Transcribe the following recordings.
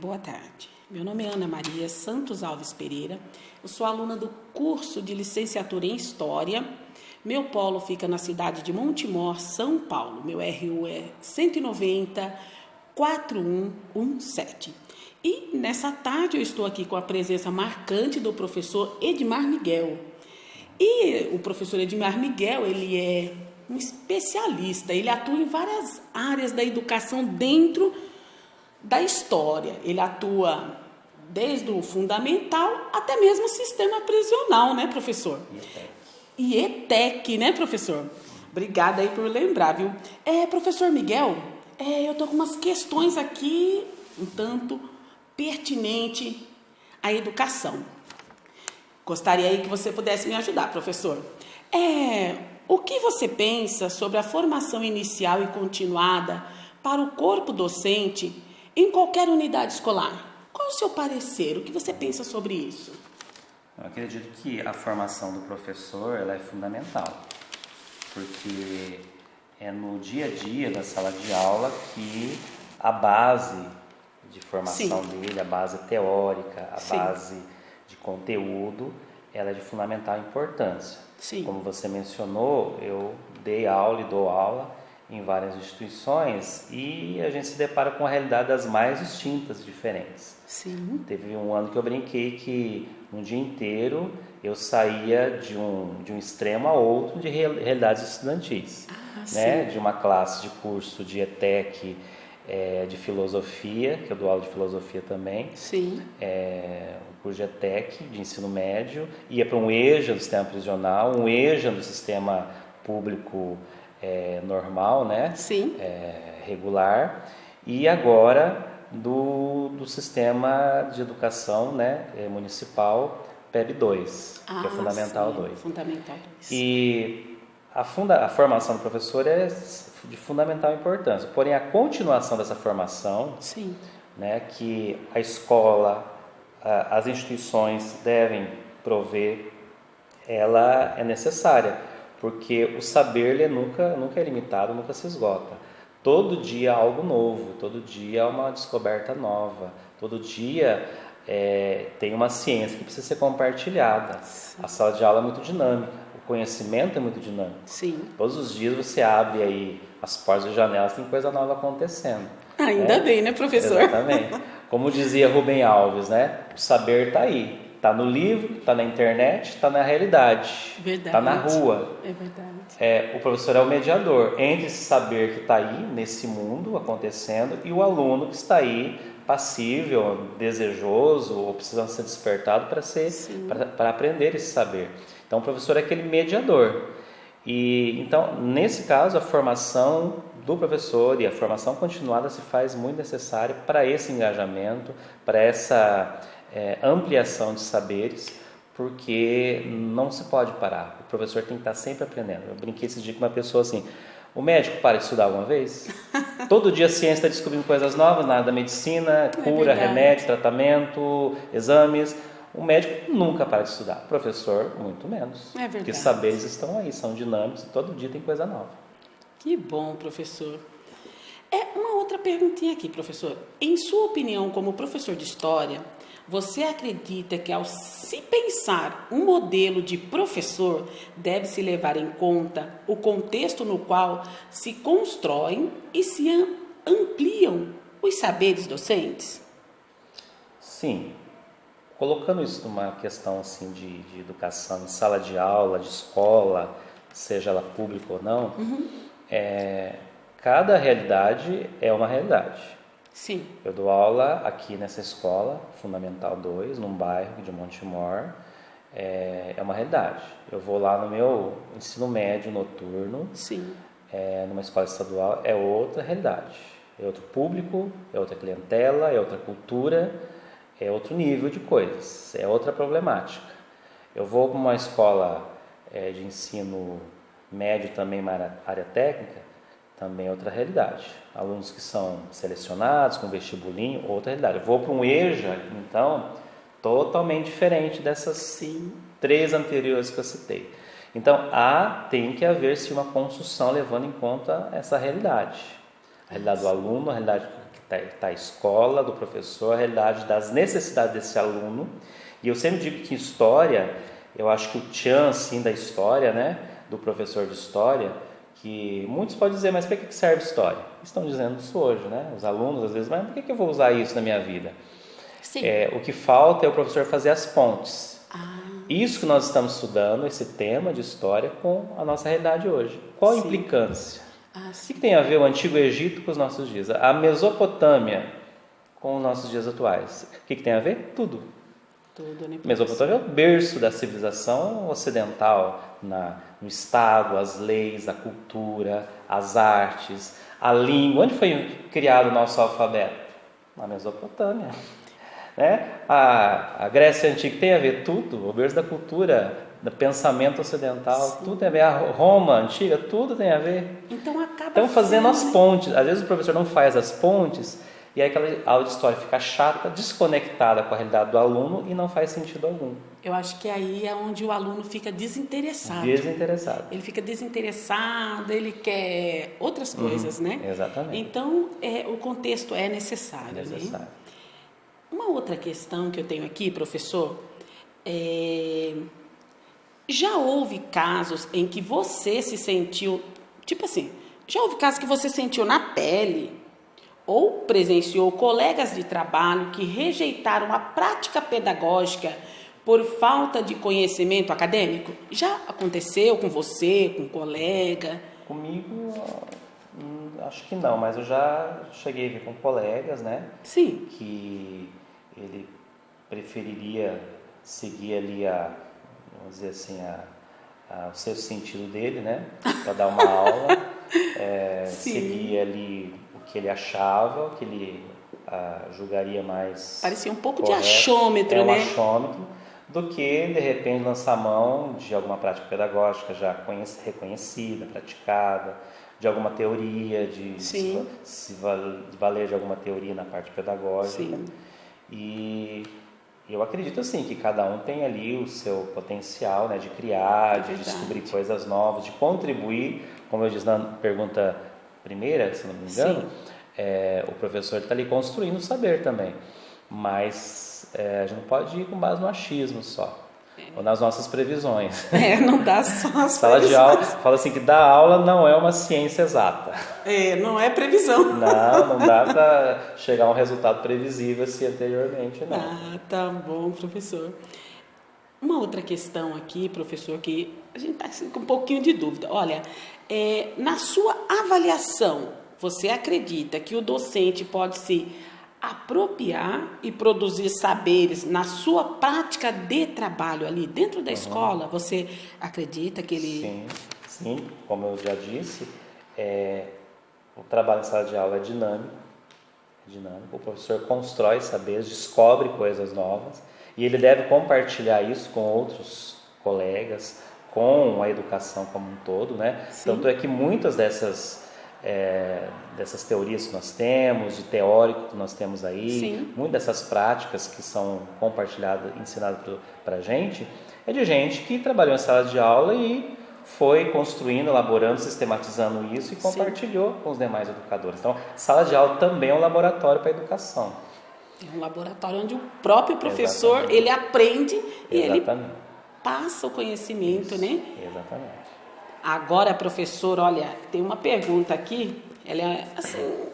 Boa tarde. Meu nome é Ana Maria Santos Alves Pereira. Eu sou aluna do curso de licenciatura em História. Meu polo fica na cidade de Montemor, São Paulo. Meu RU é 190 4117. E nessa tarde eu estou aqui com a presença marcante do professor Edmar Miguel. E o professor Edmar Miguel, ele é um especialista, ele atua em várias áreas da educação dentro da história. Ele atua desde o fundamental até mesmo o sistema prisional, né, professor? E ETEC, né, professor? Obrigada aí por lembrar, viu? Professor Miguel, eu tô com umas questões aqui, um tanto pertinente à educação. Gostaria aí que você pudesse me ajudar, professor. O que você pensa sobre a formação inicial e continuada para o corpo docente em qualquer unidade escolar? Qual o seu parecer? O que você pensa sobre isso? Eu acredito que a formação do professor ela é fundamental, porque é no dia a dia da sala de aula que a base de formação dele, a base teórica, a base de conteúdo, ela é de fundamental importância. Sim. Como você mencionou, eu dei aula e dou aula em várias instituições e a gente se depara com a realidade das mais distintas e diferentes. Sim. Teve um ano que eu brinquei que um dia inteiro eu saía de um extremo a outro de realidades estudantis, né? De uma classe de curso de ETEC, de filosofia, que eu dou aula de filosofia também. Sim. O curso de ETEC, de ensino médio, ia para um EJA do sistema prisional, um EJA do sistema público normal, né? Sim. Regular, e agora do sistema de educação, né, municipal PEB 2, que é o Fundamental 2. Fundamental 2. E a formação do professor é de fundamental importância, porém a continuação dessa formação, né, que a escola, as instituições devem prover, ela é necessária, porque o saber ele nunca é limitado, nunca se esgota. Todo dia há algo novo, todo dia há uma descoberta nova, todo dia tem uma ciência que precisa ser compartilhada. A sala de aula é muito dinâmica, o conhecimento é muito dinâmico. Sim. Todos os dias você abre aí as portas e janelas, tem coisa nova acontecendo. Ainda bem, né, professor? Exatamente. Como dizia Rubem Alves, né? O saber está aí. Está no livro, está na internet, está na realidade, está na rua. É verdade. O professor é o mediador entre esse saber que está aí, nesse mundo acontecendo, e o aluno que está aí, passível, desejoso, ou precisando ser despertado para aprender esse saber. Então, o professor é aquele mediador. E, então, nesse caso, a formação do professor e a formação continuada se faz muito necessária para esse engajamento, para essa ampliação de saberes, porque não se pode parar. O professor tem que estar sempre aprendendo. Eu brinquei esse dia com uma pessoa assim: o médico para de estudar alguma vez? Todo dia a ciência está descobrindo coisas novas na área da medicina, cura, remédio, tratamento, exames. O médico nunca para de estudar. O professor, muito menos. É verdade. Porque os saberes estão aí, são dinâmicos e todo dia tem coisa nova. Que bom, professor. Uma outra perguntinha aqui, professor. Em sua opinião, como professor de história, você acredita que ao se pensar um modelo de professor, deve-se levar em conta o contexto no qual se constroem e se ampliam os saberes docentes? Sim. Colocando isso numa questão assim de educação, em sala de aula, de escola, seja ela pública ou não, cada realidade é uma realidade. Sim. Eu dou aula aqui nessa escola, Fundamental 2, num bairro de Montemor, é uma realidade. Eu vou lá no meu ensino médio noturno, numa escola estadual, é outra realidade. É outro público, é outra clientela, é outra cultura, é outro nível de coisas, é outra problemática. Eu vou para uma escola de ensino médio também, uma área técnica, também é outra realidade. Alunos que são selecionados com vestibulinho, outra realidade. Eu vou para um EJA, então, totalmente diferente dessas 3 anteriores que eu citei. Então, tem que haver sim uma construção levando em conta essa realidade. A realidade do aluno, a realidade que tá a escola, do professor, a realidade das necessidades desse aluno. E eu sempre digo que história, eu acho que o tchan, assim, da história, né, do professor de história, que muitos podem dizer, mas para que serve história? Estão dizendo isso hoje, né? Os alunos, às vezes, mas por que eu vou usar isso na minha vida? Sim. O que falta é o professor fazer as pontes. Isso que nós estamos estudando, esse tema de história, com a nossa realidade hoje. Qual a implicância? O que tem a ver o Antigo Egito com os nossos dias? A Mesopotâmia com os nossos dias atuais? O que tem a ver? Tudo. Né? Mesopotâmia é o berço da civilização ocidental, no Estado, as leis, a cultura, as artes, a língua. Onde foi criado o nosso alfabeto? Na Mesopotâmia. Né? A Grécia Antiga tem a ver tudo, o berço da cultura, do pensamento ocidental, tudo tem a ver. A Roma Antiga, tudo tem a ver. Então fazendo as pontes. Às vezes o professor não faz as pontes, e aí aquela aula de história fica chata, desconectada com a realidade do aluno e não faz sentido algum. Eu acho que aí é onde o aluno fica desinteressado. Ele fica desinteressado, ele quer outras coisas, né? Exatamente. Então, o contexto é necessário. Necessário. Né? Uma outra questão que eu tenho aqui, professor, já houve casos em que você se sentiu, tipo assim, já houve casos que você sentiu na pele ou presenciou colegas de trabalho que rejeitaram a prática pedagógica por falta de conhecimento acadêmico? Já aconteceu com você, com um colega? Comigo, acho que não, mas eu já cheguei a ver com colegas, né? Sim. Que ele preferiria seguir ali vamos dizer assim, o seu sentido dele, né? Para dar uma aula, seguir ali o que ele achava, o que ele julgaria mais parecia um pouco correto, de achômetro, né? Achômetro, do que, de repente, lançar mão de alguma prática pedagógica já reconhecida, praticada, de alguma teoria, de se valer de alguma teoria na parte pedagógica. Sim. E eu acredito, assim, que cada um tem ali o seu potencial, né, de criar, de descobrir coisas novas, de contribuir, como eu disse na pergunta primeira, se não me engano, o professor está ali construindo o saber também, mas a gente não pode ir com base no achismo só, ou nas nossas previsões. Não dá só as Sala de aula, fala assim que dar aula não é uma ciência exata. Não é previsão. Não dá para chegar a um resultado previsível assim anteriormente, não. Tá bom, professor. Uma outra questão aqui, professor, que a gente está com um pouquinho de dúvida. Olha, na sua avaliação, você acredita que o docente pode se apropriar e produzir saberes na sua prática de trabalho ali dentro da escola? Você acredita que ele... Sim, como eu já disse, o trabalho em sala de aula é dinâmico. O professor constrói saberes, descobre coisas novas e ele deve compartilhar isso com outros colegas, com a educação como um todo, né? Tanto é que muitas dessas teorias que nós temos, de teórico que nós temos aí, muitas dessas práticas que são compartilhadas, ensinadas para a gente, é de gente que trabalhou em sala de aula e foi construindo, elaborando, sistematizando isso e compartilhou com os demais educadores. Então, sala de aula também é um laboratório para a educação. É um laboratório onde o próprio professor, ele aprende e ele passa o conhecimento, né? Exatamente. Agora, professor, olha, tem uma pergunta aqui, ela é assim...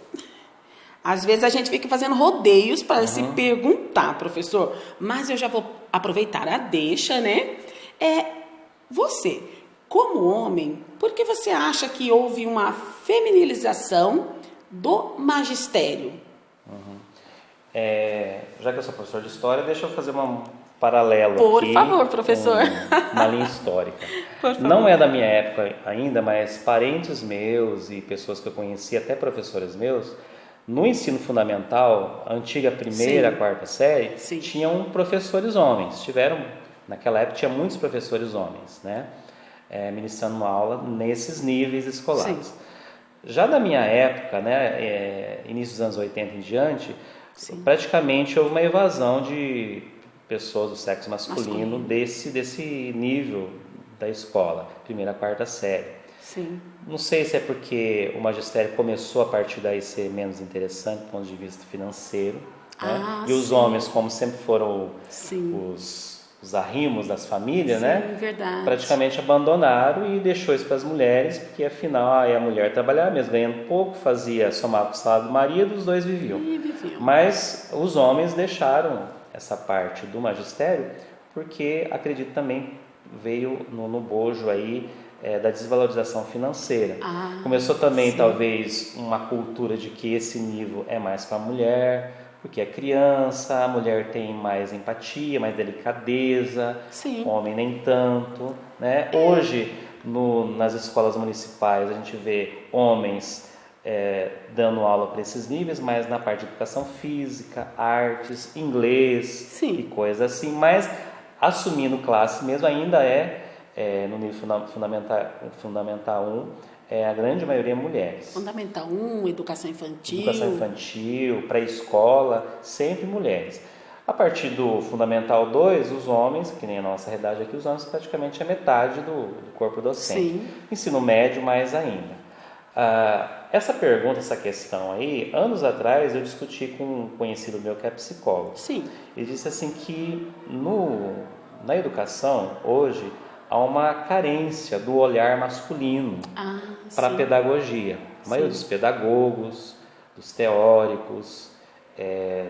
Às vezes a gente fica fazendo rodeios para se perguntar, professor, mas eu já vou aproveitar a deixa, né? Você, como homem, por que você acha que houve uma feminilização do magistério? Já que eu sou professor de história, deixa eu fazer um paralelo Por aqui. Por favor, professor. Uma linha histórica. Por favor. Não é da minha época ainda, mas parentes meus e pessoas que eu conheci, até professores meus, no ensino fundamental, a antiga primeira, quarta série, tinham professores homens. Naquela época, tinha muitos professores homens, né? Ministrando uma aula nesses níveis escolares. Já da minha época, né, início dos anos 80 em diante, praticamente houve uma evasão de pessoas do sexo masculino desse nível da escola, primeira, quarta série. Sim. Não sei se é porque o magistério começou a partir daí ser menos interessante do ponto de vista financeiro, né? E os sim. homens, como sempre foram Sim. os arrimos das famílias, Sim, né? verdade. Praticamente abandonaram e deixou isso para as mulheres, porque afinal a mulher trabalhava mesmo, ganhando pouco, somava com o salário do marido, os dois viviam. Mas os homens deixaram essa parte do magistério, porque acredito também veio no bojo aí da desvalorização financeira. Começou também talvez uma cultura de que esse nível é mais para a mulher, porque é criança, a mulher tem mais empatia, mais delicadeza, o homem nem tanto, né? Hoje, nas escolas municipais, a gente vê homens dando aula para esses níveis, mas na parte de educação física, artes, inglês e coisas assim, mas assumindo classe mesmo ainda no nível fundamental 1, a grande maioria mulheres. Fundamental 1, educação infantil. Educação infantil, pré-escola, sempre mulheres. A partir do Fundamental 2, os homens, que nem a nossa realidade aqui, os homens praticamente é metade do corpo docente. Sim. Ensino médio mais ainda. Essa pergunta, essa questão aí, anos atrás eu discuti com um conhecido meu que é psicólogo. Sim. Ele disse assim que na educação, hoje, há uma carência do olhar masculino para a pedagogia. A maioria dos pedagogos, dos teóricos,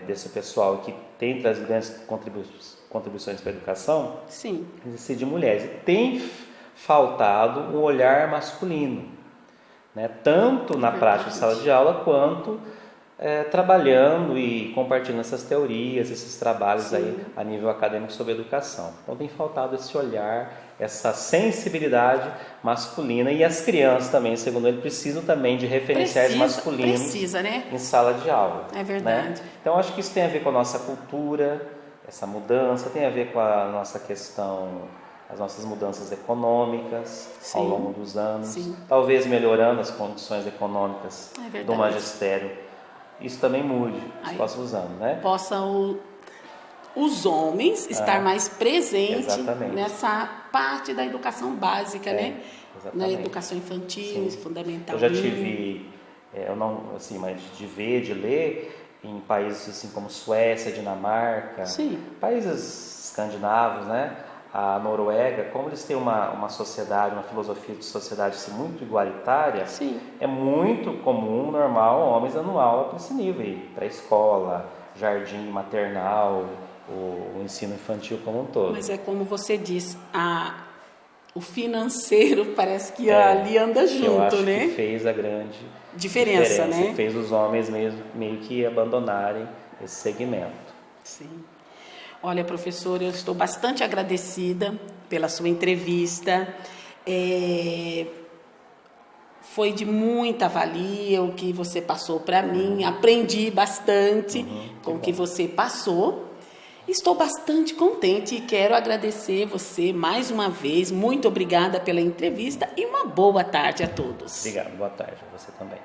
desse pessoal que tem trazido grandes contribuições para a educação, existe de mulheres. E tem faltado um olhar masculino, né? Tanto na prática de sala de aula, quanto trabalhando e compartilhando essas teorias, esses trabalhos aí a nível acadêmico sobre educação. Então tem faltado esse olhar, essa sensibilidade masculina, e as crianças também, segundo ele, precisam também de referenciais masculinos em sala de aula. É verdade. Né? Então acho que isso tem a ver com a nossa cultura, essa mudança, tem a ver com a nossa questão, as nossas mudanças econômicas ao longo dos anos, talvez melhorando as condições econômicas do magistério. Isso também mude nos próximos anos, né? Possam os homens estar mais presentes nessa parte da educação básica, né? Na educação infantil, fundamental. Eu já tive, mas de ver, de ler, em países assim como Suécia, Dinamarca, países escandinavos, né? A Noruega, como eles têm uma sociedade, uma filosofia de sociedade assim, muito igualitária, é muito comum, normal, homens dando aula para esse nível, para a escola, jardim maternal, o ensino infantil como um todo. Mas é como você diz, o financeiro parece que ali anda junto, eu acho né? Que fez a grande diferença, né? Fez os homens meio que abandonarem esse segmento. Sim. Olha, professora, eu estou bastante agradecida pela sua entrevista. Foi de muita valia o que você passou para mim. Aprendi bastante com o que você passou. Estou bastante contente e quero agradecer você mais uma vez. Muito obrigada pela entrevista e uma boa tarde a todos. Obrigado, boa tarde a você também.